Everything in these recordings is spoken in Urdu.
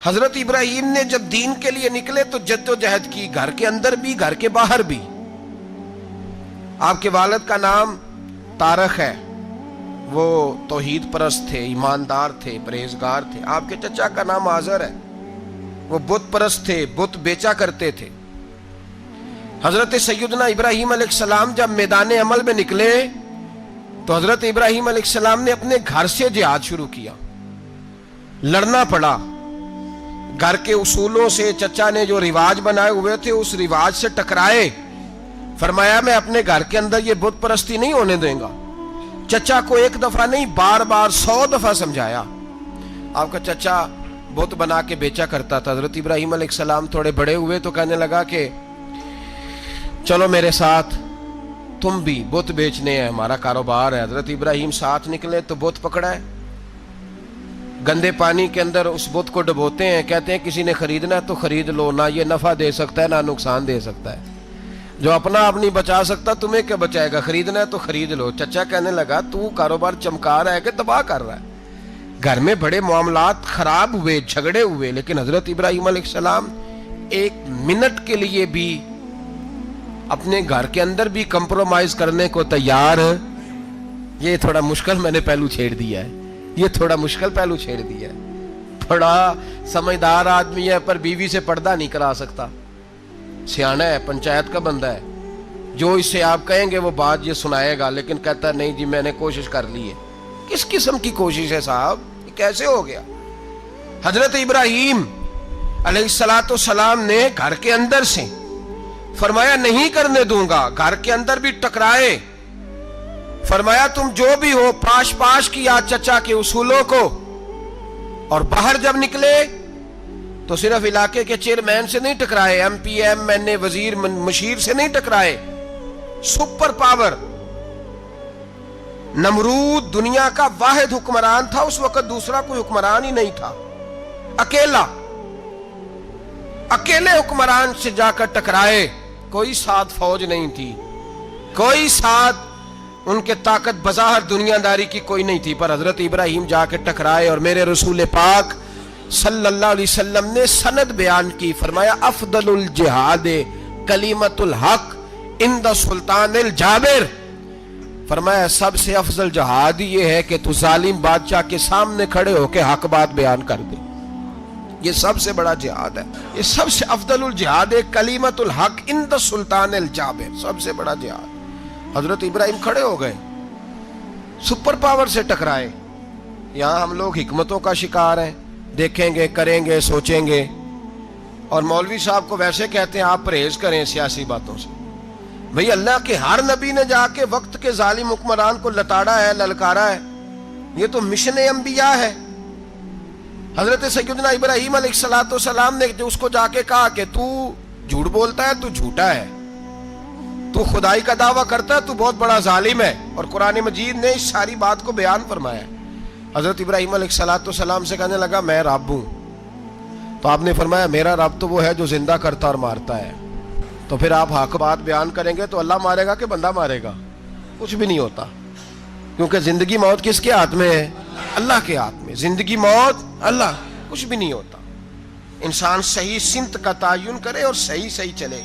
حضرت ابراہیم نے جب دین کے لیے نکلے تو جدوجہد کی، گھر کے اندر بھی گھر کے باہر بھی۔ آپ کے والد کا نام طارق ہے، وہ توحید پرست تھے، ایماندار تھے، پرہیزگار تھے۔ آپ کے چچا کا نام آزر ہے، وہ بت پرست تھے، بت بیچا کرتے تھے۔ حضرت سیدنا ابراہیم علیہ السلام جب میدان عمل میں نکلے تو حضرت ابراہیم علیہ السلام نے اپنے گھر سے جہاد شروع کیا، لڑنا پڑا۔ گھر کے اصولوں سے چچا نے جو رواج بنائے ہوئے تھے اس رواج سے ٹکرائے۔ فرمایا میں اپنے گھر کے اندر یہ بت پرستی نہیں ہونے دیں گا۔ چچا کو ایک دفعہ نہیں، بار بار 100 دفعہ سمجھایا۔ آپ کا چچا بت بنا کے بیچا کرتا تھا۔ حضرت ابراہیم علیہ السلام تھوڑے بڑے ہوئے تو کہنے لگا کہ چلو میرے ساتھ، تم بھی بت بیچنے ہیں، ہمارا کاروبار ہے۔ حضرت ابراہیم ساتھ نکلے تو بت پکڑا ہے، گندے پانی کے اندر اس بت کو ڈبوتے ہیں، کہتے ہیں کسی نے خریدنا ہے تو خرید لو، نہ یہ نفع دے سکتا ہے نہ نقصان دے سکتا ہے، جو اپنا آپ نہیں بچا سکتا تمہیں کیا بچائے گا، خریدنا ہے تو خرید لو۔ چچا کہنے لگا تو کاروبار چمکا رہا ہے کہ تباہ کر رہا ہے۔ گھر میں بڑے معاملات خراب ہوئے، جھگڑے ہوئے، لیکن حضرت ابراہیم علیہ السلام ایک منٹ کے لیے بھی اپنے گھر کے اندر بھی کمپرومائز کرنے کو تیار۔ یہ تھوڑا مشکل میں نے پہلو چھیڑ دیا ہے، یہ تھوڑا مشکل پہلو چھیڑ دیا ہے۔ بڑا سمجھدار آدمی ہے پر بیوی سے پردہ نہیں کرا سکتا، سیانا ہے، پنچایت کا بندہ ہے، جو اس سے آپ کہیں گے وہ بات یہ سنائے گا، لیکن کہتا ہے نہیں جی میں نے کوشش کر لی ہے۔ کس قسم کی کوشش ہے صاحب، یہ کیسے ہو گیا؟ حضرت ابراہیم علیہ السلام نے گھر کے اندر سے فرمایا نہیں کرنے دوں گا، گھر کے اندر بھی ٹکرائے۔ فرمایا تم جو بھی ہو، پاش پاش کیا چچا کے اصولوں کو، اور باہر جب نکلے تو صرف علاقے کے چیئرمین سے نہیں ٹکرائے، ایم پی ایم این اے وزیر مشیر سے نہیں ٹکرائے، سپر پاور نمرود دنیا کا واحد حکمران تھا اس وقت، دوسرا کوئی حکمران ہی نہیں تھا، اکیلے حکمران سے جا کر ٹکرائے، کوئی ساتھ فوج نہیں تھی، کوئی ساتھ ان کے طاقت بظاہر دنیا داری کی کوئی نہیں تھی، پر حضرت ابراہیم جا کے ٹکرائے۔ اور میرے رسول پاک صلی اللہ علیہ وسلم نے سند بیان کی، فرمایا افضل الجہاد کلمۃ الحق عند سلطان الجابر۔ فرمایا سب سے افضل جہاد یہ ہے کہ تو ظالم بادشاہ کے سامنے کھڑے ہو کے حق بات بیان کر دے، یہ سب سے بڑا جہاد ہے، یہ سب سے افضل الجہاد کلمۃ الحق عند سلطان الجابر، سب سے بڑا جہاد۔ حضرت ابراہیم کھڑے ہو گئے، سپر پاور سے ٹکرائے۔ یہاں ہم لوگ حکمتوں کا شکار ہیں، دیکھیں گے، کریں گے، سوچیں گے، اور مولوی صاحب کو ویسے کہتے ہیں آپ پرہیز کریں سیاسی باتوں سے۔ بھئی اللہ کے ہر نبی نے جا کے وقت کے ظالم حکمران کو لتاڑا ہے، للکارا ہے، یہ تو مشن انبیاء ہے۔ حضرت سیدنا ابراہیم علیہ السلام نے جو اس کو جا کے کہا کہ تو جھوٹ بولتا ہے، تو جھوٹا ہے، تو خدائی کا دعویٰ کرتا ہے، تو بہت بڑا ظالم ہے، اور قرآن مجید نے اس ساری بات کو بیان فرمایا۔ حضرت ابراہیم علیہ السلام سے کہنے لگا میں رب ہوں، تو آپ نے فرمایا میرا رب تو وہ ہے جو زندہ کرتا اور مارتا ہے، تو پھر آپ حق بات بیان کریں گے تو اللہ مارے گا کہ بندہ مارے گا؟ کچھ بھی نہیں ہوتا، کیونکہ زندگی موت کس کے ہاتھ میں ہے؟ اللہ کے ہاتھ میں، زندگی موت اللہ، کچھ بھی نہیں ہوتا۔ انسان صحیح سمت کا تعین کرے اور صحیح چلے۔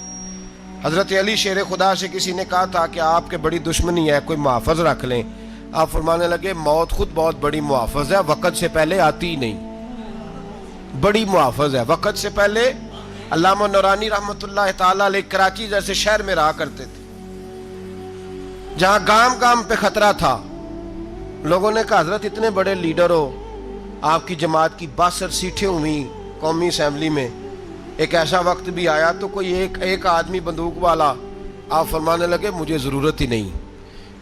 حضرت علی شیر خدا سے کسی نے کہا تھا کہ آپ کے بڑی دشمنی ہے، کوئی محافظ رکھ لیں۔ آپ فرمانے لگے موت خود بہت بڑی محافظ ہے، وقت سے پہلے آتی ہی نہیں، بڑی محافظ ہے وقت سے پہلے۔ علامہ نورانی رحمت اللہ تعالیٰ علیہ کراچی جیسے شہر میں رہا کرتے تھے، جہاں گام گام پہ خطرہ تھا۔ لوگوں نے کہا حضرت اتنے بڑے لیڈر ہو، آپ کی جماعت کی 62 سیٹیں ہوئی قومی اسمبلی میں، ایک ایسا وقت بھی آیا تو کوئی ایک آدمی بندوق والا۔ آپ فرمانے لگے مجھے ضرورت ہی نہیں،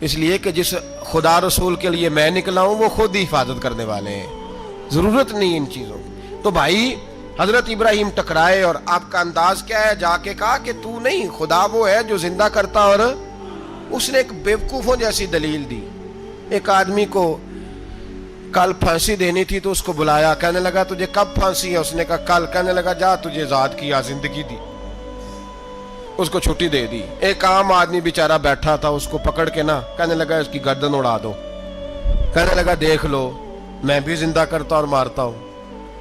اس لیے کہ جس خدا رسول کے لیے میں نکلا ہوں وہ خود ہی حفاظت کرنے والے ہیں، ضرورت نہیں ان چیزوں کی۔ تو بھائی حضرت ابراہیم ٹکرائے، اور آپ کا انداز کیا ہے؟ جا کے کہا کہ تو نہیں، خدا وہ ہے جو زندہ کرتا، اور اس نے ایک بیوقوفوں جیسی دلیل دی۔ ایک آدمی کو کل پھانسی دینی تھی تو اس کو بلایا، کہنے لگا تجھے کب پھانسی ہے؟ اس نے کہا کل۔ کہنے لگا جا تجھے آزاد کیا، زندگی دی، اس کو چھٹی دے دی۔ ایک عام آدمی بیچارہ بیٹھا تھا، اس کو پکڑ کے نا کہنے لگا اس کی گردن اڑا دو، کہنے لگا دیکھ لو میں بھی زندہ کرتا اور مارتا ہوں۔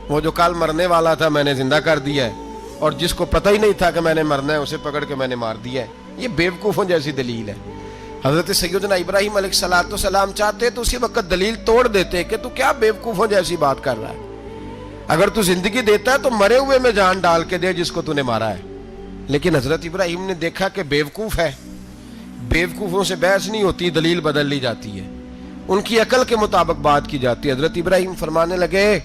وہ جو کل مرنے والا تھا میں نے زندہ کر دیا ہے، اور جس کو پتہ ہی نہیں تھا کہ میں نے مرنا ہے اسے پکڑ کے میں نے مار دیا ہے۔ یہ بیوقوفوں جیسی دلیل ہے۔ حضرت سیدنا ابراہیم علیہ السلام چاہتے تو اسی وقت دلیل توڑ دیتے کہ تو کیا بیوقوفوں جیسی بات کر رہا ہے، اگر تو زندگی دیتا ہے تو مرے ہوئے میں جان ڈال کے دے جس کو تو نے مارا ہے۔ لیکن حضرت ابراہیم نے دیکھا کہ بیوقوف ہے، بیوقوفوں سے بحث نہیں ہوتی، دلیل بدل لی جاتی ہے، ان کی عقل کے مطابق بات کی جاتی ہے۔ حضرت ابراہیم فرمانے لگے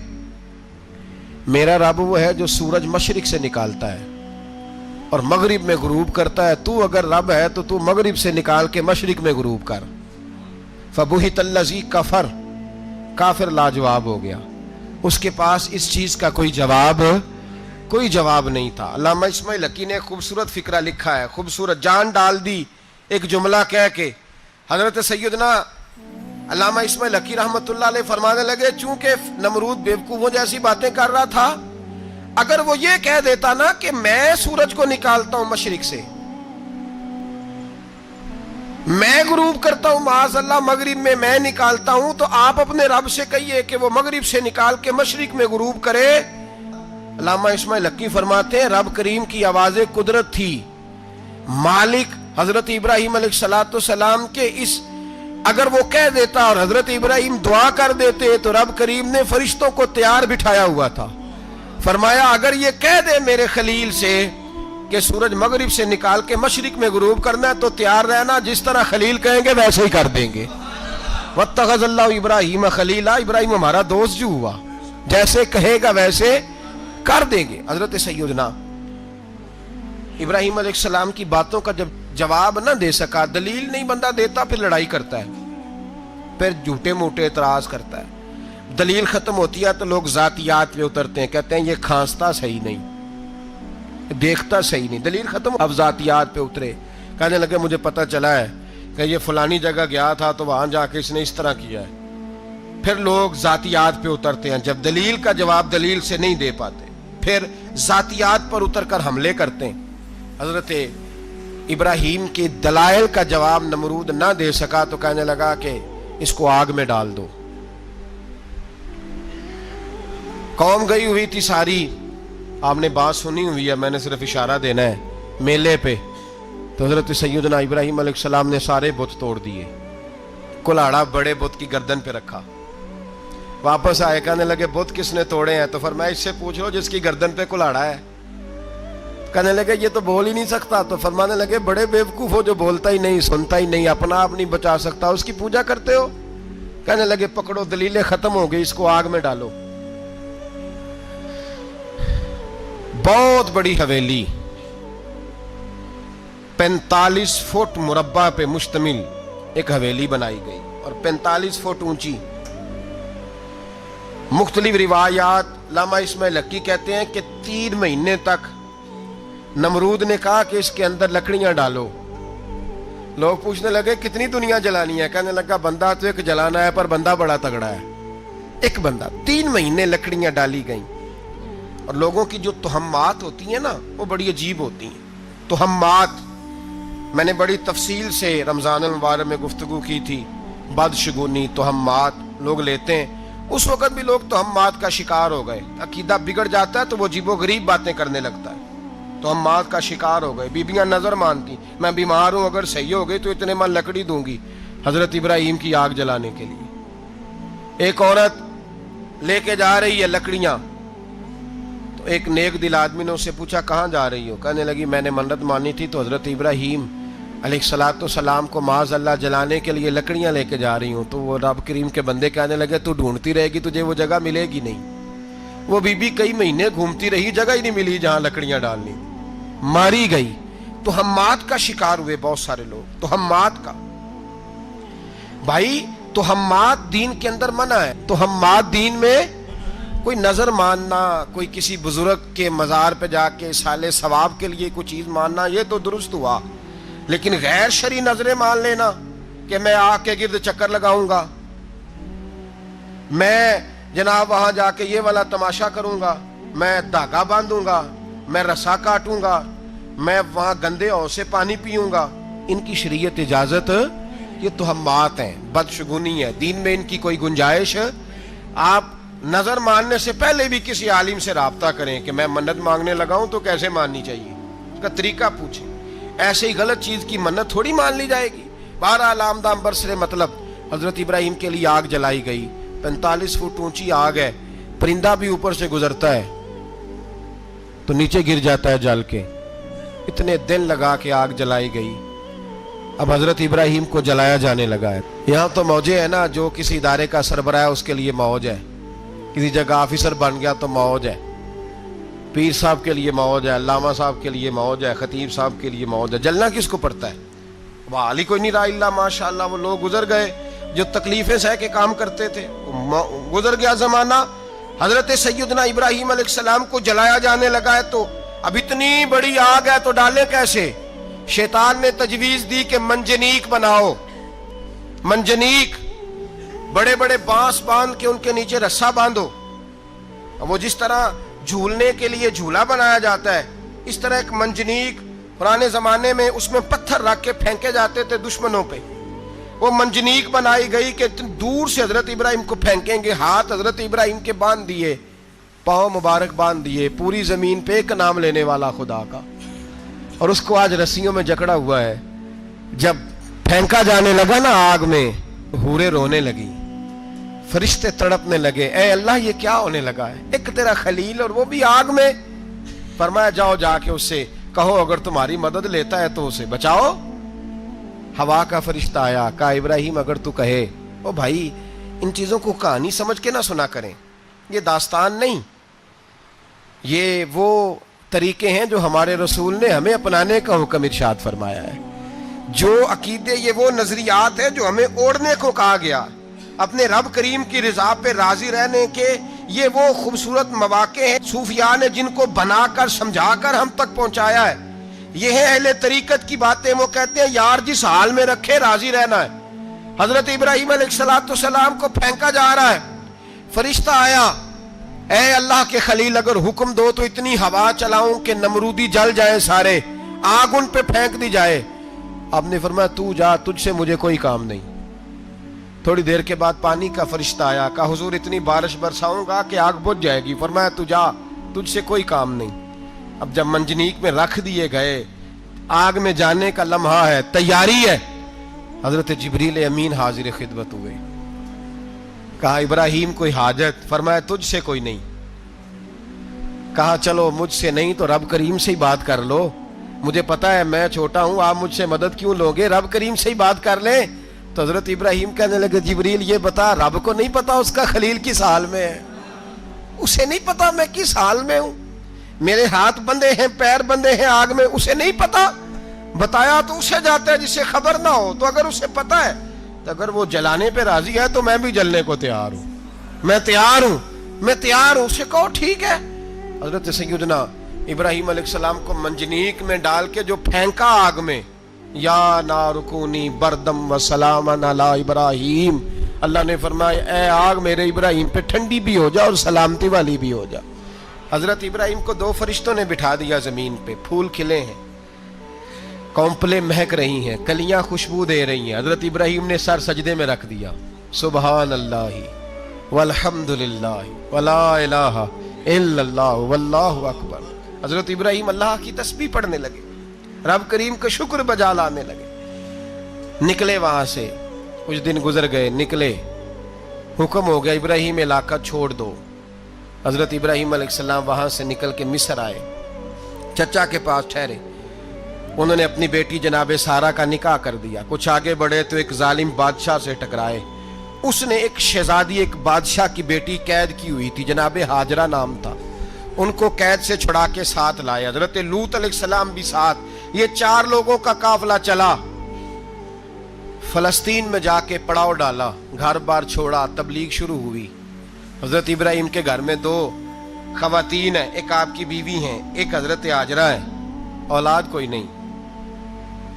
میرا رب وہ ہے جو سورج مشرق سے نکالتا ہے اور مغرب میں غروب کرتا ہے، تو اگر رب ہے تو مغرب سے نکال کے مشرق میں غروب کر۔ فبہت الذی کفر، کافر لاجواب ہو گیا، اس کے پاس اس چیز کا کوئی جواب نہیں تھا۔ علامہ اسماعیل حقی نے خوبصورت فقرہ لکھا ہے، خوبصورت، جان ڈال دی ایک جملہ کہہ کے۔ حضرت سیدنا علامہ اسماعیل حقی رحمت اللہ علیہ فرمانے لگے چونکہ نمرود بیوقوفوں جیسی باتیں کر رہا تھا، اگر وہ یہ کہہ دیتا نا کہ میں سورج کو نکالتا ہوں مشرق سے، میں غروب کرتا ہوں معاذ اللہ مغرب میں نکالتا ہوں، تو آپ اپنے رب سے کہیے کہ وہ مغرب سے نکال کے مشرق میں غروب کرے۔ علامہ اسماعیل حقی فرماتے ہیں رب کریم کی آواز قدرت تھی، مالک حضرت ابراہیم علیہ السلام کے اس، اگر وہ کہہ دیتا اور حضرت ابراہیم دعا کر دیتے تو رب کریم نے فرشتوں کو تیار بٹھایا ہوا تھا، فرمایا اگر یہ کہہ دے میرے خلیل سے کہ سورج مغرب سے نکال کے مشرق میں غروب کرنا ہے تو تیار رہنا، جس طرح خلیل کہیں گے ویسے ہی کر دیں گے۔ واتخذ اللہ ابراہیم خلیلا، ابراہیم ہمارا دوست جو ہوا، جیسے کہے گا ویسے کر دیں گے۔ حضرت سیدنا ابراہیم علیہ السلام کی باتوں کا جب جواب نہ دے سکا، دلیل نہیں بندہ دیتا، پھر لڑائی کرتا ہے، پھر جھوٹے موٹے اعتراض کرتا ہے، دلیل ختم ہوتی ہے تو لوگ ذاتیات پہ اترتے ہیں، کہتے ہیں یہ کھانستا صحیح نہیں، دیکھتا صحیح نہیں، دلیل ختم، اب ذاتیات پہ اترے، کہنے لگے مجھے پتہ چلا ہے کہ یہ فلانی جگہ گیا تھا تو وہاں جا کے اس نے اس طرح کیا ہے۔ پھر لوگ ذاتیات پہ اترتے ہیں، جب دلیل کا جواب دلیل سے نہیں دے پاتے پھر ذاتیات پر اتر کر حملے کرتے ہیں۔ حضرت ابراہیم کے دلائل کا جواب نمرود نہ دے سکا تو کہنے لگا کہ اس کو آگ میں ڈال دو۔ قوم گئی ہوئی تھی ساری، آپ نے بات سنی ہوئی ہے، میں نے صرف اشارہ دینا ہے، میلے پہ تو حضرت سیدنا ابراہیم علیہ السلام نے سارے بت توڑ دیے، کلاڑا بڑے بت کی گردن پہ رکھا، واپس آئے، کہنے لگے بت کس نے توڑے ہیں؟ تو فرمایا اس سے پوچھ لو جس کی گردن پہ کلاڑا ہے۔ کہنے لگے یہ تو بول ہی نہیں سکتا، تو فرمانے لگے بڑے بیوقوف ہو جو بولتا ہی نہیں، سنتا ہی نہیں، اپنا آپ نہیں بچا سکتا، اس کی پوجا کرتے ہو؟ کہنے لگے پکڑو دلیلیں ختم ہو گئی، اس کو آگ میں ڈالو۔ بہت بڑی حویلی 45 فٹ مربع پہ مشتمل ایک حویلی بنائی گئی اور 45 فٹ اونچی۔ مختلف روایات، علامہ اسماعیل حقی کہتے ہیں کہ 3 مہینے تک نمرود نے کہا کہ اس کے اندر لکڑیاں ڈالو۔ لوگ پوچھنے لگے کتنی دنیا جلانی ہے؟ کہنے لگا بندہ تو ایک جلانا ہے پر بندہ بڑا تگڑا ہے، ایک بندہ۔ 3 مہینے لکڑیاں ڈالی گئیں، اور لوگوں کی جو تہمات ہوتی ہیں نا وہ بڑی عجیب ہوتی ہیں۔ تہمات میں نے بڑی تفصیل سے رمضان المبارک میں گفتگو کی تھی، بدشگونی، تہمات لوگ لیتے ہیں، اس وقت بھی لوگ تہمات کا شکار ہو گئے، عقیدہ بگڑ جاتا ہے تو وہ عجیب و غریب باتیں کرنے لگتا ہے، تہمات کا شکار ہو گئے۔ بیبیاں نظر مانتی، میں بیمار ہوں اگر صحیح ہو گئی تو اتنے من لکڑی دوں گی حضرت ابراہیم کی آگ جلانے کے لیے۔ ایک عورت لے کے جا رہی ہے لکڑیاں، تو ایک نیک دل آدمی نے اس سے پوچھا کہاں جا رہی ہو؟ کہنے لگی میں نے منت مانی تھی تو حضرت ابراہیم علیہ السلام کو معاذ اللہ جلانے کے لیے لکڑیاں لے کے جا رہی ہوں۔ تو وہ رب کریم کے بندے کہنے لگے تو ڈھونڈتی رہے گی، تجھے وہ جگہ ملے گی نہیں۔ وہ بی بی کئی مہینے گھومتی رہی، جگہ ہی نہیں ملی جہاں لکڑیاں ڈالنی، ماری گئی۔ تہمات کا شکار ہوئے بہت سارے لوگ، تہمات کا۔ بھائی تہمات دین کے اندر منع ہے، تہمات دین میں کوئی نظر ماننا، کوئی کسی بزرگ کے مزار پہ جا کے سالے ثواب کے لیے کوئی چیز ماننا، یہ تو درست ہوا، لیکن غیر شرعی نظریں مان لینا کہ میں آگ کے گرد چکر لگاؤں گا، میں جناب وہاں جا کے یہ والا تماشا کروں گا، میں دھاگا باندھوں گا، میں رسا کاٹوں گا، میں وہاں گندے ہو سے پانی پیوں گا، ان کی شریعت اجازت، یہ تہمات ہیں، بدشگونی ہے، دین میں ان کی کوئی گنجائش۔ آپ نظر ماننے سے پہلے بھی کسی عالم سے رابطہ کریں کہ میں منت مانگنے لگا ہوں تو کیسے ماننی چاہیے، اس کا طریقہ پوچھیں. ایسے ہی غلط چیز کی منت تھوڑی مان لی جائے گی. بہرحال آمدام برسرے مطلب حضرت ابراہیم کے لیے آگ جلائی گئی. 45 فٹ اونچی آگ ہے، پرندہ بھی اوپر سے گزرتا ہے تو نیچے گر جاتا ہے جل کے. اتنے دن لگا کے آگ جلائی گئی. اب حضرت ابراہیم کو جلایا جانے لگا ہے. یہاں تو موجیں ہے نا، جو کسی ادارے کا سربراہ ہے اس کے لیے موج ہے، کسی جگہ آفیسر بن گیا تو موج ہے، پیر صاحب کے لیے موج ہے، علامہ صاحب کے لیے موج ہے، خطیب صاحب کے لیے موج ہے. جلنا کس کو پڑتا ہے؟ وہاں علی کوئی نہیں رہا اللہ ماشاءاللہ. وہ لوگ گزر گئے جو تکلیفیں سہ کے کام کرتے تھے، گزر گیا زمانہ. حضرت سیدنا ابراہیم علیہ السلام کو جلایا جانے لگا ہے تو اب اتنی بڑی آگ ہے تو ڈالیں کیسے؟ شیطان نے تجویز دی کہ منجنیق بناؤ. منجنیق بڑے بڑے بانس باندھ کے ان کے نیچے رسا باندھو. وہ جس طرح جھولنے کے لیے جھولا بنایا جاتا ہے، اس طرح ایک منجنیق پرانے زمانے میں اس میں پتھر رکھ کے پھینکے جاتے تھے دشمنوں پہ. وہ منجنیق بنائی گئی کہ دور سے حضرت ابراہیم کو پھینکیں گے. ہاتھ حضرت ابراہیم کے باندھ دیے، پاؤں مبارک باندھ دیے. پوری زمین پہ ایک نام لینے والا خدا کا، اور اس کو آج رسیوں میں جکڑا ہوا ہے. جب پھینکا جانے لگا نا آگ میں، حوریں رونے لگی، فرشتے تڑپنے لگے. اے اللہ یہ کیا ہونے لگا ہے؟ ایک تیرا خلیل اور وہ بھی آگ میں. فرمایا جاؤ جا کے اس سے کہو اگر تمہاری مدد لیتا ہے تو اسے بچاؤ. ہوا کا فرشتہ آیا، کہا ابراہیم اگر تو کہے. او بھائی ان چیزوں کو کہانی سمجھ کے نہ سنا کریں، یہ داستان نہیں، یہ وہ طریقے ہیں جو ہمارے رسول نے ہمیں اپنانے کا حکم ارشاد فرمایا ہے. جو عقیدے، یہ وہ نظریات ہیں جو ہمیں اوڑھنے کو کہا گیا. اپنے رب کریم کی رضا پہ راضی رہنے کے یہ وہ خوبصورت مواقع ہیں صوفیاء نے جن کو بنا کر سمجھا کر ہم تک پہنچایا ہے. یہ ہے اہل طریقت کی باتیں. وہ کہتے ہیں یار جس حال میں رکھے راضی رہنا ہے. حضرت ابراہیم علیہ السلام کو پھینکا جا رہا ہے، فرشتہ آیا، اے اللہ کے خلیل اگر حکم دو تو اتنی ہوا چلاؤں کہ نمرودی جل جائیں سارے، آگ ان پہ پھینک دی جائے. آپ نے فرمایا تو جا، تجھ سے مجھے کوئی کام نہیں. تھوڑی دیر کے بعد پانی کا فرشتہ آیا، کہا حضور اتنی بارش برساؤں گا کہ آگ بجھ جائے گی. فرمایا تو جا، تجھ سے کوئی کام نہیں. اب جب منجنیق میں رکھ دیے گئے، آگ میں جانے کا لمحہ ہے، تیاری ہے، حضرت جبریل امین حاضر خدمت ہوئے. کہا ابراہیم کوئی حاجت؟ فرمایا تجھ سے کوئی نہیں. کہا چلو مجھ سے نہیں تو رب کریم سے ہی بات کر لو، مجھے پتا ہے میں چھوٹا ہوں، آپ مجھ سے مدد کیوں لوگے، رب کریم سے ہی بات کر لیں. تو حضرت ابراہیم کہنے لگے جبریل یہ بتا رب کو نہیں پتا اس کا خلیل کس حال میں ہے؟ اسے نہیں پتا میں کس حال میں ہوں، میرے ہاتھ بندے ہیں، پیر بندے ہیں آگ میں، اسے نہیں پتا. بتایا تو اسے جاتا ہے جس سے خبر نہ ہو. تو اگر اسے پتا ہے تو اگر وہ جلانے پہ راضی ہے تو میں بھی جلنے کو تیار ہوں، میں تیار ہوں، میں تیار ہوں. اسے کہو ٹھیک ہے. حضرت سیدنا ابراہیم علیہ السلام کو منجنیق میں ڈال کے جو پھینکا آگ میں، یا نار کونی بردم و سلاما علی ابراہیم، اللہ نے فرمایا اے آگ میرے ابراہیم پہ ٹھنڈی بھی ہو جا اور سلامتی والی بھی ہو جا. حضرت ابراہیم کو 2 فرشتوں نے بٹھا دیا زمین پہ. پھول کھلے ہیں، کونپلیں مہک رہی ہیں، کلیاں خوشبو دے رہی ہیں. حضرت ابراہیم نے سر سجدے میں رکھ دیا، سبحان اللہ والحمد للہ ولا الہ الا اللہ واللہ اکبر. حضرت ابراہیم اللہ کی تسبیح پڑھنے لگے، رب کریم کا شکر بجا لانے لگے. نکلے وہاں سے، کچھ دن گزر گئے، نکلے، حکم ہو گیا ابراہیم علاقہ چھوڑ دو. حضرت ابراہیم علیہ السلام وہاں سے نکل کے مصر آئے، چچا کے پاس ٹھہرے. انہوں نے اپنی بیٹی جناب سارہ کا نکاح کر دیا. کچھ آگے بڑھے تو ایک ظالم بادشاہ سے ٹکرائے. اس نے ایک شہزادی، ایک بادشاہ کی بیٹی قید کی ہوئی تھی، جناب ہاجرہ نام تھا. ان کو قید سے چھڑا کے ساتھ لائے. حضرت لوط علیہ السلام بھی ساتھ. یہ 4 لوگوں کا قافلہ چلا، فلسطین میں جا کے پڑاؤ ڈالا، گھر بار چھوڑا، تبلیغ شروع ہوئی. حضرت ابراہیم کے گھر میں 2 خواتین ہیں، ایک آپ کی بیوی ہیں، ایک حضرت ہاجرہ ہے. اولاد کوئی نہیں،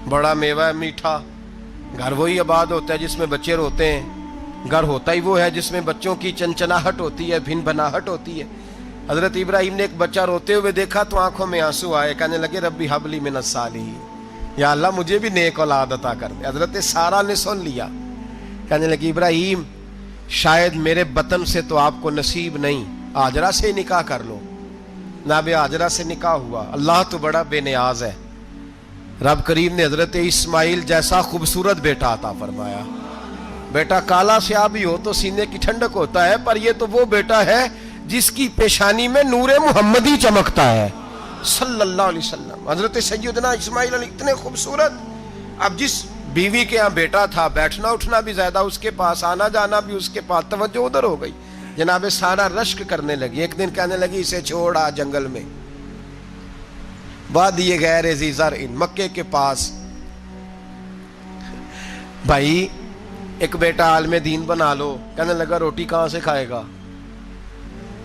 بڑا میوہ ہے میٹھا. گھر وہی آباد ہوتا ہے جس میں بچے روتے ہیں، گھر ہوتا ہی وہ ہے جس میں بچوں کی چنچناہٹ ہوتی ہے، بھن بھناہٹ ہوتی ہے. حضرت ابراہیم نے ایک بچہ روتے ہوئے دیکھا تو آنکھوں میں آنسو آئے، کہنے لگے ربی حب لی من الصالحین، یا اللہ مجھے بھی نیک اولاد عطا کر دے. حضرت سارہ نے سن لیا، کہنے لگی ابراہیم شاید میرے بطن سے تو آپ کو نصیب نہیں، ہاجرہ سے نکاح کر لو۔ جناب ہاجرہ سے نکاح ہوا۔ اللہ تو بڑا بے نیاز ہے، رب کریم نے حضرت اسماعیل جیسا خوبصورت بیٹا عطا فرمایا۔ بیٹا کالا سیاہ بھی ہو تو سینے کی ٹھنڈک ہوتا ہے، پر یہ تو وہ بیٹا ہے جس کی پیشانی میں نور محمدی چمکتا ہے صلی اللہ علیہ وسلم۔ حضرت سیدنا اسماعیل علیہ اتنے خوبصورت، اب جس بیوی کے یہاں بیٹا تھا، بیٹھنا اٹھنا بھی زیادہ اس کے پاس، آنا جانا بھی اس کے پاس، توجہ ادھر ہو گئی۔ جناب سارا رشک کرنے لگی، ایک دن کہنے لگی اسے چھوڑ آ جنگل میں، وادی غیر ذی زرع، مکے کے پاس۔ بھائی ایک بیٹا عالم دین بنا لو، کہنے لگا روٹی کہاں سے کھائے گا؟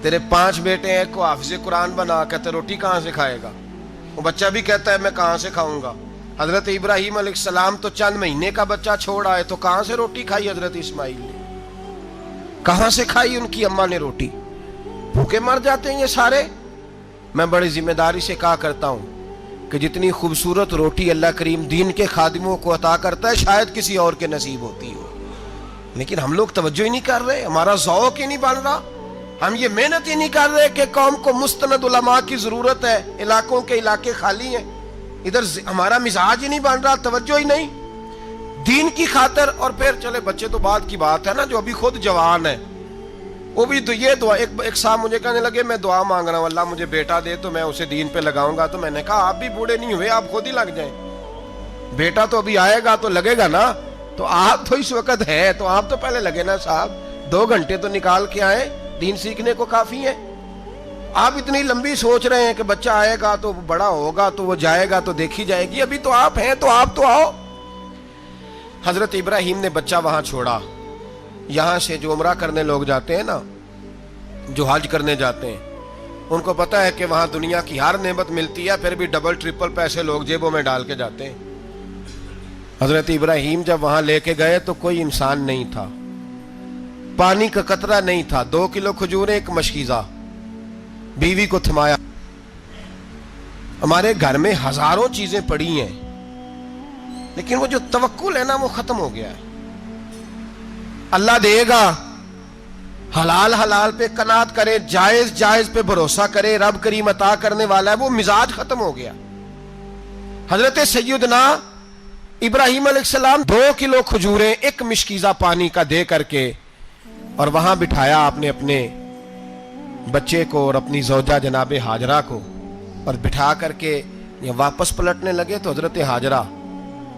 تیرے 5 بیٹے ہیں، کو حافظ قرآن بنا، کہتے روٹی کہاں سے کھائے گا؟ وہ بچہ بھی کہتا ہے میں کہاں سے کھاؤں گا؟ حضرت ابراہیم علیہ السلام تو چند مہینے کا بچہ چھوڑ آئے، تو کہاں سے روٹی کھائی حضرت اسماعیل نے؟ کہاں سے کھائی ان کی اماں نے روٹی؟ بھوکے مر جاتے ہیں یہ سارے۔ میں بڑی ذمہ داری سے کہا کرتا ہوں کہ جتنی خوبصورت روٹی اللہ کریم دین کے خادموں کو عطا کرتا ہے شاید کسی اور کے نصیب ہوتی ہو، لیکن ہم لوگ توجہ ہی نہیں کر رہے، ہمارا ذوق ہی نہیں بن رہا، ہم یہ محنت ہی نہیں کر رہے کہ قوم کو مستند علماء کی ضرورت ہے، علاقوں کے علاقے خالی ہیں، ادھر ہمارا مزاج ہی نہیں بن رہا، توجہ ہی نہیں دین کی خاطر۔ اور پھر چلے بچے تو بعد کی بات ہے نا، جو ابھی خود جوان ہے وہ بھی تو یہ دعا، ایک صاحب مجھے کہنے لگے میں دعا مانگ رہا ہوں اللہ مجھے بیٹا دے تو میں اسے دین پہ لگاؤں گا، تو میں نے کہا آپ بھی بوڑھے نہیں ہوئے، آپ خود ہی لگ جائیں، بیٹا تو ابھی آئے گا تو لگے گا نا، تو آپ تو اس وقت ہے تو آپ تو پہلے لگے نا صاحب، 2 گھنٹے تو نکال کے آئے، دین سیکھنے کو کافی ہے۔ آپ اتنی لمبی سوچ رہے ہیں کہ بچہ آئے گا تو بڑا ہوگا تو وہ جائے گا تو دیکھی جائے گی، ابھی تو آپ ہیں تو آپ تو آؤ۔ حضرت ابراہیم نے بچہ وہاں چھوڑا۔ یہاں سے جو عمرہ کرنے لوگ جاتے ہیں نا، جو حج کرنے جاتے ہیں، ان کو پتا ہے کہ وہاں دنیا کی ہر نعمت ملتی ہے، پھر بھی ڈبل ٹرپل پیسے لوگ جیبوں میں ڈال کے جاتے ہیں۔ حضرت ابراہیم جب وہاں لے کے گئے تو کوئی انسان نہیں تھا، پانی کا قطرہ نہیں تھا، 2 کلو کھجوریں، ایک مشکیزہ، بیوی کو تھمایا۔ ہمارے گھر میں ہزاروں چیزیں پڑی ہیں، لیکن وہ جو توکل ہے نا وہ ختم ہو گیا ہے۔ اللہ دے گا، حلال حلال پہ قناعت کرے، جائز جائز پہ بھروسہ کرے، رب کریم عطا کرنے والا ہے، وہ مزاج ختم ہو گیا۔ حضرت سیدنا ابراہیم علیہ السلام 2 کلو کھجوریں، ایک مشکیزہ پانی کا دے کر کے، اور وہاں بٹھایا آپ نے اپنے بچے کو اور اپنی زوجہ جناب ہاجرہ کو، اور بٹھا کر کے یہ واپس پلٹنے لگے تو حضرت ہاجرہ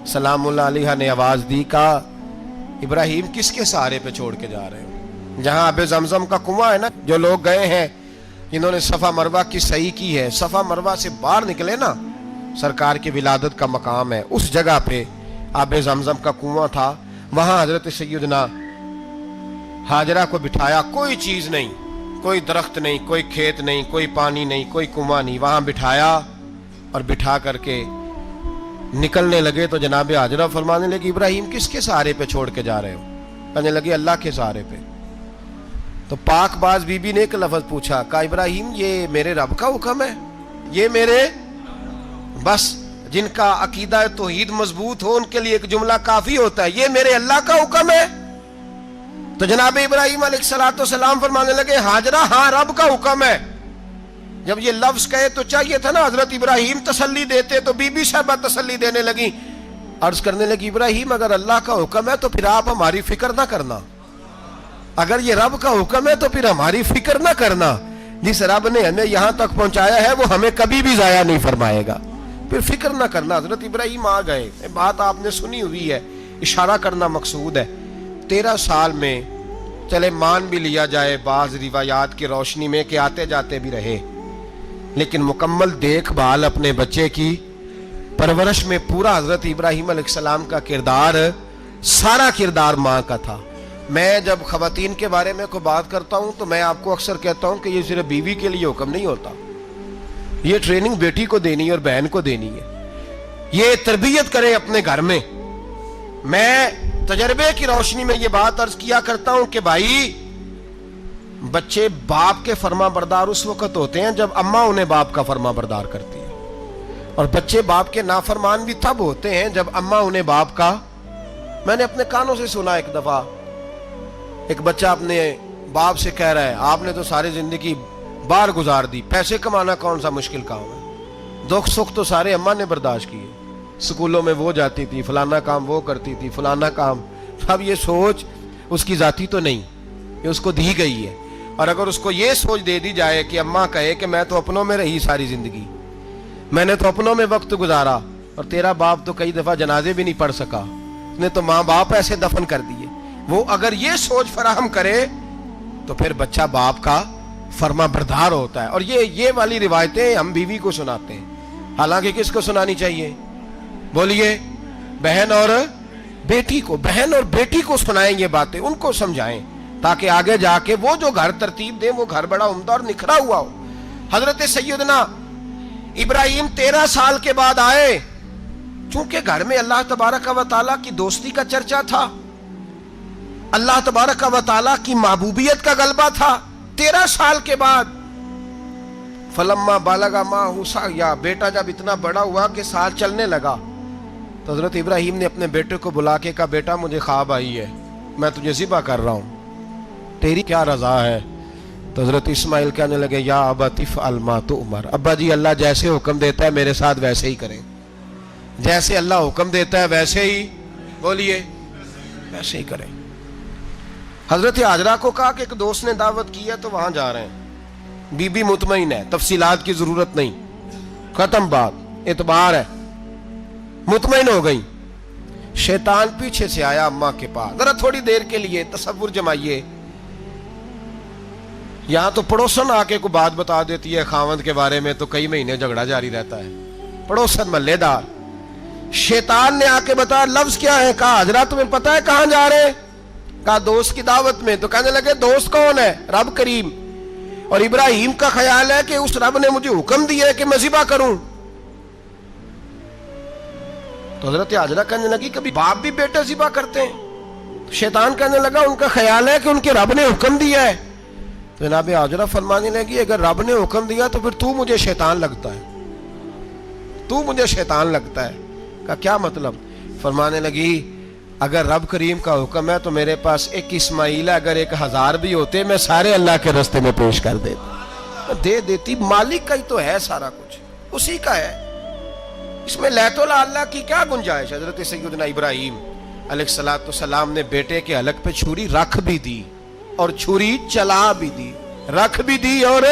سلام اللہ علیہ نے آواز دی، کہا ابراہیم کس کے سہارے پہ چھوڑ کے جا رہے ہو؟ جہاں آب زمزم کا کنواں ہے نا، جو لوگ گئے ہیں جنہوں نے صفا مروہ کی صحیح کی ہے، صفا مروہ سے باہر نکلے نا، سرکار کی ولادت کا مقام ہے، اس جگہ پہ آب زمزم کا کنواں تھا، وہاں حضرت سیدنا ہاجرہ کو بٹھایا، کوئی چیز نہیں، کوئی درخت نہیں، کوئی کھیت نہیں، کوئی پانی نہیں، کوئی کنواں نہیں، وہاں بٹھایا، اور بٹھا کر کے نکلنے لگے تو جناب ہاجرہ فرمانے لگی ابراہیم کس کے سہارے پہ چھوڑ کے جا رہے ہو؟ کہنے لگی اللہ کے سہارے پہ۔ تو پاک باز بی بی نے ایک لفظ پوچھا، کہا ابراہیم یہ میرے رب کا حکم ہے، یہ میرے، بس جن کا عقیدہ توحید مضبوط ہو ان کے لیے ایک جملہ کافی ہوتا ہے، یہ میرے اللہ کا حکم ہے۔ تو جناب ابراہیم علیہ السلام فرمانے لگے ہاجرہ ہاں رب کا حکم ہے۔ جب یہ لفظ کہے تو چاہیے تھا نا حضرت ابراہیم تسلی دیتے، تو بی بی صاحبہ تسلی دینے لگی، عرض کرنے لگی ابراہیم اگر اللہ کا حکم ہے تو پھر آپ ہماری فکر نہ کرنا، اگر یہ رب کا حکم ہے تو پھر ہماری فکر نہ کرنا، جس رب نے ہمیں یہاں تک پہنچایا ہے وہ ہمیں کبھی بھی ضائع نہیں فرمائے گا، پھر فکر نہ کرنا۔ حضرت ابراہیم آ گئے، بات آپ نے سنی ہوئی ہے، اشارہ کرنا مقصود ہے۔ 13 سال میں چلے مان بھی لیا جائے بعض روایات کی روشنی میں کہ آتے جاتے بھی رہے، لیکن مکمل دیکھ بھال اپنے بچے کی پرورش میں پورا حضرت ابراہیم علیہ السلام کا کردار، سارا کردار ماں کا تھا۔ میں جب خواتین کے بارے میں کوئی بات کرتا ہوں تو میں آپ کو اکثر کہتا ہوں کہ یہ صرف بیوی کے لیے حکم نہیں ہوتا، یہ ٹریننگ بیٹی کو دینی ہے اور بہن کو دینی ہے، یہ تربیت کرے اپنے گھر میں۔ میں تجربے کی روشنی میں یہ بات عرض کیا کرتا ہوں کہ بھائی بچے باپ کے فرما بردار اس وقت ہوتے ہیں جب اماں انہیں باپ کا فرما بردار کرتی ہے، اور بچے باپ کے نافرمان بھی تب ہوتے ہیں جب اماں انہیں باپ کا، میں نے اپنے کانوں سے سنا ایک دفعہ ایک بچہ اپنے باپ سے کہہ رہا ہے آپ نے تو ساری زندگی باہر گزار دی، پیسے کمانا کون سا مشکل کام ہے، دکھ سکھ تو سارے اماں نے برداشت کیے، سکولوں میں وہ جاتی تھی، فلانا کام وہ کرتی تھی، فلانا کام. اب یہ سوچ اس کی ذاتی تو نہیں، یہ اس کو دی گئی ہے. اور اگر اس کو یہ سوچ دے دی جائے کہ اماں کہے کہ میں تو اپنوں میں رہی ساری زندگی، میں نے تو اپنوں میں وقت گزارا، اور تیرا باپ تو کئی دفعہ جنازے بھی نہیں پڑھ سکا، اس نے تو ماں باپ ایسے دفن کر دیے، وہ اگر یہ سوچ فراہم کرے تو پھر بچہ باپ کا فرما بردار ہوتا ہے. اور یہ والی روایتیں ہم بیوی کو سناتے ہیں، حالانکہ کس کو سنانی چاہیے؟ بولیے. بہن اور بیٹی کو، بہن اور بیٹی کو سنائیں یہ باتیں، ان کو سمجھائیں، تاکہ آگے جا کے وہ جو گھر ترتیب دیں وہ گھر بڑا عمدہ اور نکھرا ہوا ہو. حضرت سیدنا ابراہیم 13 سال کے بعد آئے، چونکہ گھر میں اللہ تبارک و تعالیٰ کی دوستی کا چرچا تھا، اللہ تبارک و تعالیٰ کی محبوبیت کا غلبہ تھا. 13 سال کے بعد فلما بالغ معہ سعیا، بیٹا جب اتنا بڑا ہوا کہ سال چلنے لگا، تو حضرت ابراہیم نے اپنے بیٹے کو بلا کے کہا بیٹا مجھے خواب آئی ہے، میں تجھے ذبح کر رہا ہوں، تیری کیا رضا ہے؟ تو حضرت اسماعیل کہنے لگے یا ابت افعل ما تؤمر، ابا جی اللہ جیسے حکم دیتا ہے میرے ساتھ ویسے ہی کریں، جیسے اللہ حکم دیتا ہے ویسے ہی، بولیے، ویسے ہی کریں. حضرت حاجرہ کو کہا کہ ایک دوست نے دعوت کی ہے تو وہاں جا رہے ہیں. بی بی مطمئن ہے، تفصیلات کی ضرورت نہیں، ختم بات، اعتبار ہے، مطمئن ہو گئی. شیطان پیچھے سے آیا اماں کے پاس. ذرا تھوڑی دیر کے لیے تصور جمائیے، یہاں تو پڑوسن آ کے کوئی بات بتا دیتی ہے خاوند کے بارے میں تو کئی مہینے جھگڑا جاری رہتا ہے، پڑوسن محلے دار. شیطان نے آ کے بتایا لفظ کیا ہے؟ کہا حاجرہ تمہیں پتا ہے کہاں جا رہے ہیں؟ کہا دوست کی دعوت میں. تو کہنے لگے دوست کون ہے؟ رب کریم. اور ابراہیم کا خیال ہے کہ اس رب نے مجھے حکم دیا ہے کہ میں ذبح کروں. تو حضرت حاجرہ کہنے لگی کبھی باپ بھی بیٹا ذبح کرتے ہیں؟ تو شیطان کہنے لگا ان کا خیال ہے کہ ان کے رب نے حکم دیا ہے. تو جناب حاجرہ فرمانے لگی اگر رب نے حکم دیا تو پھر تو مجھے شیطان لگتا ہے، تو مجھے شیطان لگتا ہے. کہا کیا مطلب؟ فرمانے لگی اگر رب کریم کا حکم ہے تو میرے پاس ایک اسماعیل ہے، اگر 1000 بھی ہوتے میں سارے اللہ کے راستے میں پیش کر دیتا، دے دیتی. مالک کا ہی تو ہے سارا کچھ، اسی کا ہے، اس میں لیت اللہ کی کیا گنجائش؟ حضرت سیدنا ابراہیم علیہ السلام نے بیٹے کے حلق پہ چھری رکھ بھی دی اور چھری چلا بھی دی، رکھ بھی دی. اور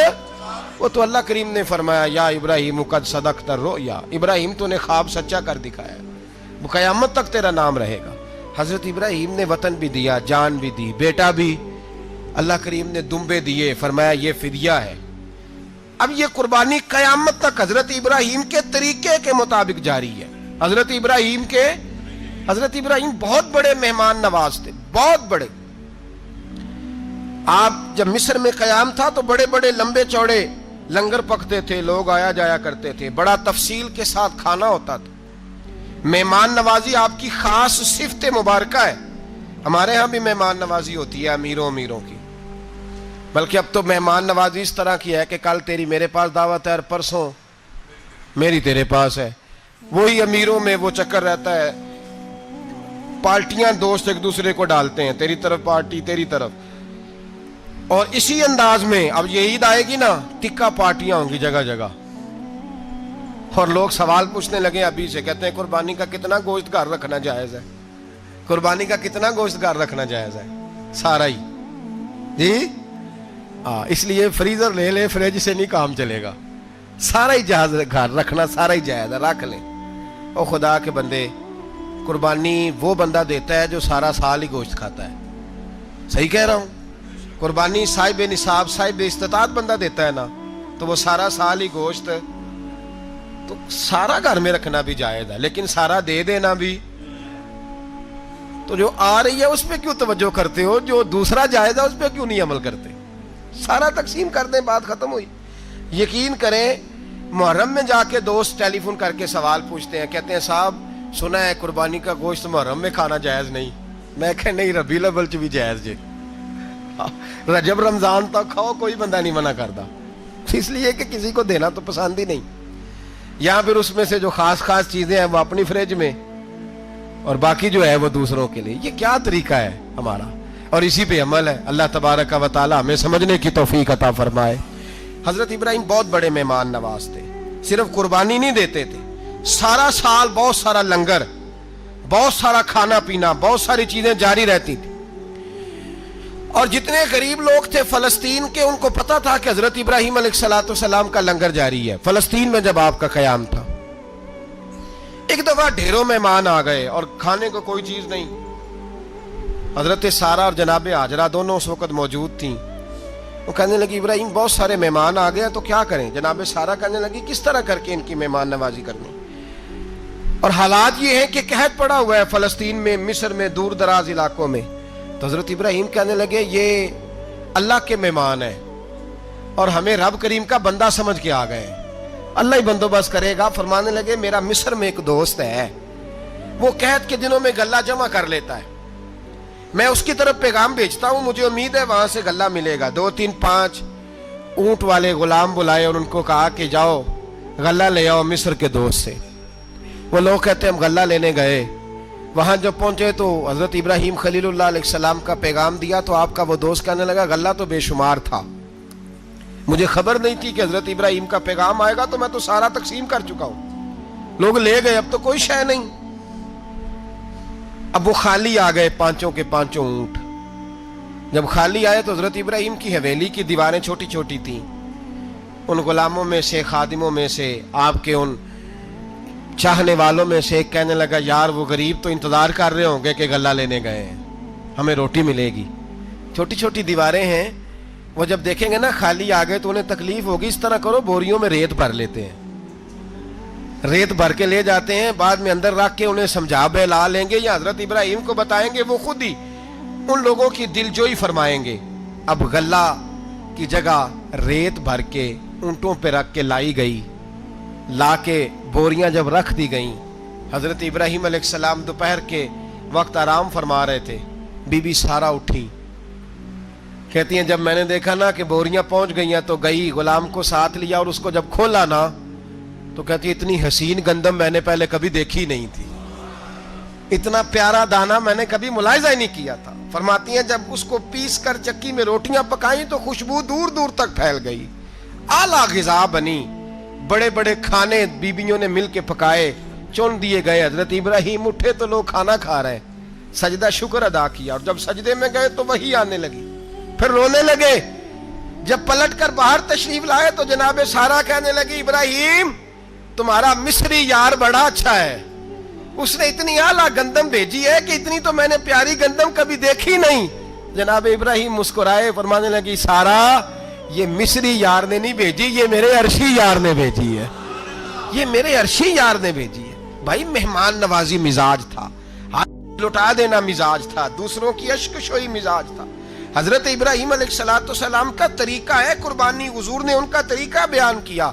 وہ تو اللہ کریم نے فرمایا یا ابراہیم قد صدقت الرؤیا، ابراہیم تو نے خواب سچا کر دکھایا، وہ قیامت تک تیرا نام رہے گا. حضرت ابراہیم نے وطن بھی دیا، جان بھی دی، بیٹا بھی. اللہ کریم نے دمبے دیے، فرمایا یہ فدیہ ہے. اب یہ قربانی قیامت تک حضرت ابراہیم کے طریقے کے مطابق جاری ہے. حضرت ابراہیم بہت بڑے مہمان نواز تھے، بہت بڑے. آپ جب مصر میں قیام تھا تو بڑے بڑے لمبے چوڑے لنگر پکتے تھے، لوگ آیا جایا کرتے تھے، بڑا تفصیل کے ساتھ کھانا ہوتا تھا. مہمان نوازی آپ کی خاص صفت مبارکہ ہے. ہمارے ہاں بھی مہمان نوازی ہوتی ہے امیروں کی، بلکہ اب تو مہمان نوازی اس طرح کی ہے کہ کل تیری میرے پاس دعوت ہے اور پرسوں میری تیرے پاس ہے. وہی امیروں میں وہ چکر رہتا ہے، پارٹیاں دوست ایک دوسرے کو ڈالتے ہیں، تیری طرف پارٹی تیری طرف. اور اسی انداز میں اب یہ عید آئے گی نا، ٹکا پارٹیاں ہوں گی جگہ جگہ. اور لوگ سوال پوچھنے لگے ابھی سے، کہتے ہیں قربانی کا کتنا گوشت گھر رکھنا جائز ہے؟ قربانی کا کتنا گوشت گھر رکھنا جائز ہے؟ سارا ہی جی. اس لیے فریزر لے لے، فریج سے نہیں کام چلے گا. سارا ہی جائز گھر رکھنا، سارا ہی جائز ہے، رکھ لیں. اور خدا کے بندے، قربانی وہ بندہ دیتا ہے جو سارا سال ہی گوشت کھاتا ہے. صحیح کہہ رہا ہوں؟ قربانی صاحب نصاب، صاحب استطاعت بندہ دیتا ہے نا، تو وہ سارا سال ہی گوشت، تو سارا گھر میں رکھنا بھی جائز ہے، لیکن سارا دے دینا بھی. تو جو آ رہی ہے اس پہ کیوں توجہ کرتے ہو؟ جو دوسرا جائز ہے اس پہ کیوں نہیں عمل کرتے؟ سارا تقسیم کر دیں، بات ختم ہوئی. یقین کریں محرم میں جا کے دوست ٹیلی فون کر کے سوال پوچھتے ہیں، کہتے ہیں صاحب سنا ہے قربانی کا گوشت محرم میں کھانا جائز نہیں. میں کہ نہیں، ربیع الاول چ بھی جائز جی، رجب رمضان تک کھاؤ، کوئی بندہ نہیں منع کرتا. اس لیے کہ کسی کو دینا تو پسند ہی نہیں. یا پھر اس میں سے جو خاص چیزیں ہیں وہ اپنی فریج میں، اور باقی جو ہے وہ دوسروں کے لیے. یہ کیا طریقہ ہے ہمارا؟ اور اسی پہ عمل ہے. اللہ تبارک و تعالی ہمیں سمجھنے کی توفیق عطا فرمائے. حضرت ابراہیم بہت بڑے مہمان نواز تھے. صرف قربانی نہیں دیتے تھے, سارا سال بہت سارا لنگر, بہت سارا کھانا پینا, بہت ساری چیزیں جاری رہتی تھی. اور جتنے غریب لوگ تھے فلسطین کے, ان کو پتا تھا کہ حضرت ابراہیم علیہ السلام کا لنگر جاری ہے. فلسطین میں جب آپ کا قیام تھا, ایک دفعہ ڈھیروں مہمان آ گئے اور کھانے کو کوئی چیز نہیں. حضرت سارہ اور جناب ہاجرہ دونوں اس وقت موجود تھیں. وہ کہنے لگی ابراہیم بہت سارے مہمان آ گئے تو کیا کریں. جناب سارہ کہنے لگی کس طرح کر کے ان کی مہمان نوازی کرنی. اور حالات یہ ہیں کہ قحط پڑا ہوا ہے فلسطین میں, مصر میں, دور دراز علاقوں میں. تو حضرت ابراہیم کہنے لگے یہ اللہ کے مہمان ہیں اور ہمیں رب کریم کا بندہ سمجھ کے آ گئے, اللہ ہی بندوبست کرے گا. فرمانے لگے میرا مصر میں ایک دوست ہے, وہ قحط کے دنوں میں غلہ جمع کر لیتا ہے, میں اس کی طرف پیغام بھیجتا ہوں, مجھے امید ہے وہاں سے غلہ ملے گا. 2-3-5 اونٹ والے غلام بلائے اور ان کو کہا کہ جاؤ غلہ لے آؤ مصر کے دوست سے. وہ لوگ کہتے ہیں ہم غلہ لینے گئے, وہاں جب پہنچے تو حضرت ابراہیم خلیل اللہ علیہ السلام کا پیغام دیا تو آپ کا وہ دوست کہنے لگا غلہ تو بے شمار تھا, مجھے خبر نہیں تھی کہ حضرت ابراہیم کا پیغام آئے گا, تو میں تو سارا تقسیم کر چکا ہوں. لوگ لے گئے, اب تو کوئی شے نہیں. اب وہ خالی آ گئے 5 کے 5 اونٹ. جب خالی آئے تو حضرت ابراہیم کی حویلی کی دیواریں چھوٹی چھوٹی تھیں. ان غلاموں میں سے, خادموں میں سے, آپ کے ان چاہنے والوں میں سے ایک کہنے لگا یار وہ غریب تو انتظار کر رہے ہوں گے کہ غلہ لینے گئے ہیں, ہمیں روٹی ملے گی. چھوٹی چھوٹی دیواریں ہیں, وہ جب دیکھیں گے نا خالی آ گئے تو انہیں تکلیف ہوگی. اس طرح کرو بوریوں میں ریت بھر لیتے ہیں, ریت بھر کے لے جاتے ہیں, بعد میں اندر رکھ کے انہیں سمجھا بہلا لیں گے یا حضرت ابراہیم کو بتائیں گے, وہ خود ہی ان لوگوں کی دل جوئی فرمائیں گے. اب غلہ کی جگہ ریت بھر کے اونٹوں پہ رکھ کے لائی گئی. لا کے بوریاں جب رکھ دی گئیں, حضرت ابراہیم علیہ السلام دوپہر کے وقت آرام فرما رہے تھے. بی بی سارہ اٹھی, کہتی ہیں جب میں نے دیکھا نا کہ بوریاں پہنچ گئی ہیں تو گئی, غلام کو ساتھ لیا اور اس کو جب کھولا نا تو کہتی اتنی حسین گندم میں نے پہلے کبھی دیکھی نہیں تھی, اتنا پیارا دانا میں نے کبھی ملاحظہ ہی نہیں کیا تھا. فرماتی ہیں جب اس کو پیس کر چکی میں روٹیاں پکائیں تو خوشبو دور دور تک پھیل گئی, اعلیٰ غذا بنی, بڑے بڑے کھانے بیبیوں نے مل کے پکائے, چن دیے گئے. حضرت ابراہیم اٹھے تو لوگ کھانا کھا رہے, سجدہ شکر ادا کیا, اور جب سجدے میں گئے تو وہی آنے لگی, پھر رونے لگے. جب پلٹ کر باہر تشریف لائے تو جناب سارہ کہنے لگی ابراہیم تمہارا مصری یار بڑا اچھا ہے, اس نے اتنی اعلیٰ گندم بھیجی ہے کہ اتنی تو میں نے پیاری گندم کبھی دیکھی نہیں. جناب ابراہیم مسکرائے, فرمانے لگی سارہ یہ مصری یار نے نہیں بھیجی, یہ میرے عرشی یار نے بھیجی ہے, یہ میرے عرشی یار نے بھیجی ہے. بھائی مہمان نوازی مزاج تھا, ہاتھ لٹا دینا مزاج تھا, دوسروں کی اشک شوئی مزاج تھا. حضرت ابراہیم علیہ السلام کا طریقہ ہے قربانی, حضور نے ان کا طریقہ بیان کیا.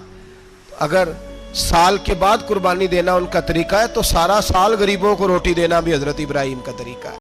اگر سال کے بعد قربانی دینا ان کا طریقہ ہے تو سارا سال غریبوں کو روٹی دینا بھی حضرت ابراہیم کا طریقہ ہے.